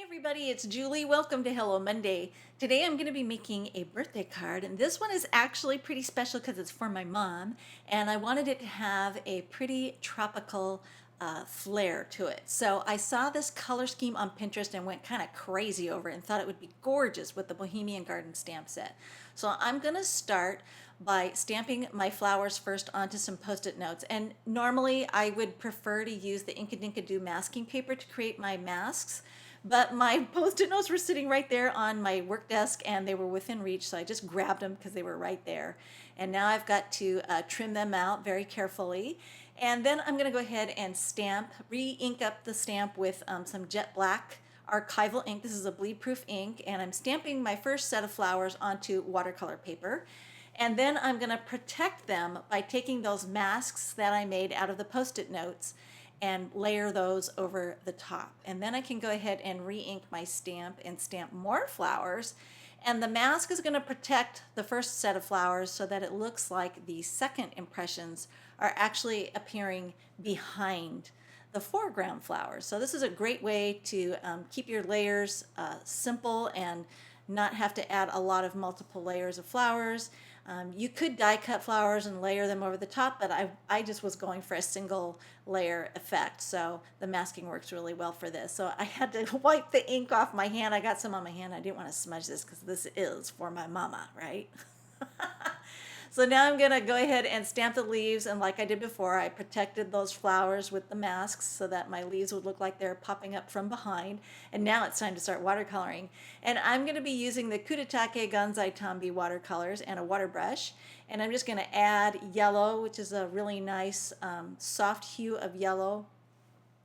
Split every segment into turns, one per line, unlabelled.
Everybody, it's Julie. Welcome to Hello Monday. Today I'm going to be making a birthday card, and this one is actually pretty special because it's for my mom, and I wanted it to have a pretty tropical flair to it. So I saw this color scheme on Pinterest and went kind of crazy over it and thought it would be gorgeous with the Bohemian Garden stamp set. So I'm going to start by stamping my flowers first onto some post-it notes, and normally I would prefer to use the Inkadinkado masking paper to create my masks. But my post-it notes were sitting right there on my work desk and they were within reach, so I just grabbed them because they were right there. And now I've got to trim them out very carefully. And then I'm going to go ahead and stamp, re-ink up the stamp with some jet black archival ink. This is a bleed-proof ink, and I'm stamping my first set of flowers onto watercolor paper. And then I'm going to protect them by taking those masks that I made out of the post-it notes and layer those over the top. And then I can go ahead and re-ink my stamp and stamp more flowers. And the mask is going to protect the first set of flowers so that it looks like the second impressions are actually appearing behind the foreground flowers. So this is a great way to keep your layers simple and not have to add a lot of multiple layers of flowers. You could die cut flowers and layer them over the top, but I just was going for a single layer effect, so the masking works really well for this. So I had to wipe the ink off my hand. I got some on my hand. I didn't want to smudge this because this is for my mama, right? So now I'm going to go ahead and stamp the leaves, and like I did before, I protected those flowers with the masks so that my leaves would look like they're popping up from behind. And now it's time to start watercoloring. And I'm going to be using the Kudetake Gansai Tambi watercolors and a water brush. And I'm just going to add yellow, which is a really nice soft hue of yellow.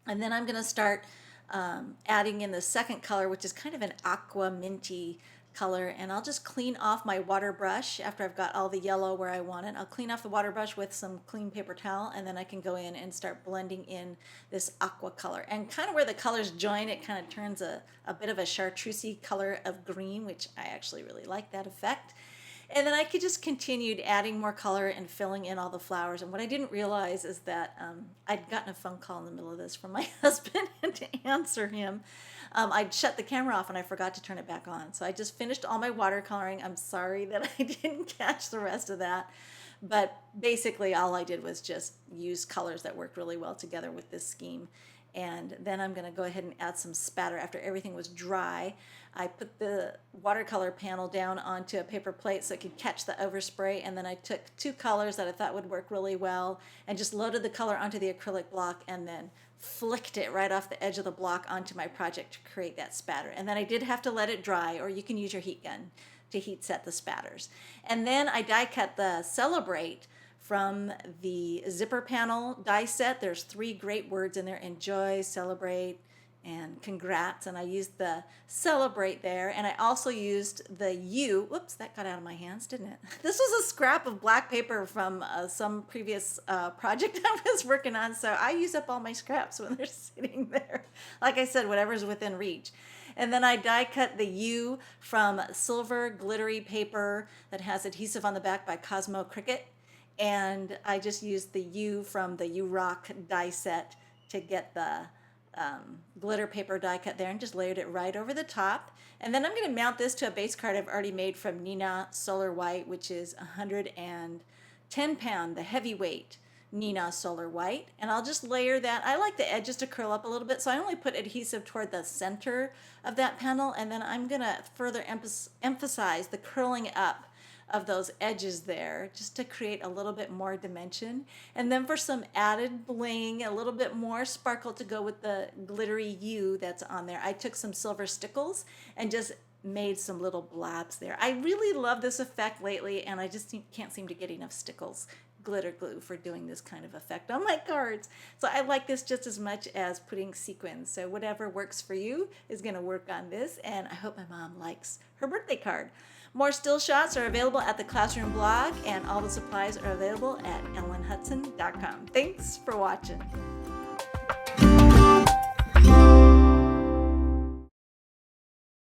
And then I'm going to start adding in the second color, which is kind of an aqua minty color, and I'll just clean off my water brush after I've got all the yellow where I want it. I'll clean off the water brush with some clean paper towel, and then I can go in and start blending in this aqua color. And kind of where the colors join, it kind of turns a bit of a chartreusey color of green, which I actually really like that effect. And then I could just continue adding more color and filling in all the flowers. And what I didn't realize is that I'd gotten a phone call in the middle of this from my husband, and to answer him, I'd shut the camera off and I forgot to turn it back on. So I just finished all my watercoloring. I'm sorry that I didn't catch the rest of that. But basically all I did was just use colors that worked really well together with this scheme. And then I'm going to go ahead and add some spatter. After everything was dry, I put the watercolor panel down onto a paper plate so it could catch the overspray, and then I took two colors that I thought would work really well and just loaded the color onto the acrylic block and then flicked it right off the edge of the block onto my project to create that spatter. And then I did have to let it dry, or you can use your heat gun to heat set the spatters. And then I die cut the Celebrate from the zipper panel die set. There's 3 great words in there: enjoy, celebrate, and congrats. And I used the Celebrate there, and I also used the U. Whoops, that got out of my hands, didn't it? This was a scrap of black paper from some previous project I was working on, so I use up all my scraps when they're sitting there. Like I said, whatever's within reach. And then I die cut the U from silver glittery paper that has adhesive on the back by Cosmo Cricket. And I just used the U from the U-Rock die set to get the glitter paper die cut there, and just layered it right over the top. And then I'm going to mount this to a base card I've already made from Neenah Solar White, which is 110 pound, the heavyweight Neenah Solar White. And I'll just layer that. I like the edges to curl up a little bit, so I only put adhesive toward the center of that panel, and then I'm going to further emphasize the curling up of those edges there, just to create a little bit more dimension. And then for some added bling, a little bit more sparkle to go with the glittery U that's on there, I took some silver stickles and just made some little blobs there. I really love this effect lately, and I just can't seem to get enough stickles glitter glue for doing this kind of effect on my cards. So I like this just as much as putting sequins. So whatever works for you is going to work on this, and I hope my mom likes her birthday card. More still shots are available at the Classroom blog, and all the supplies are available at ellenhutson.com. Thanks for watching.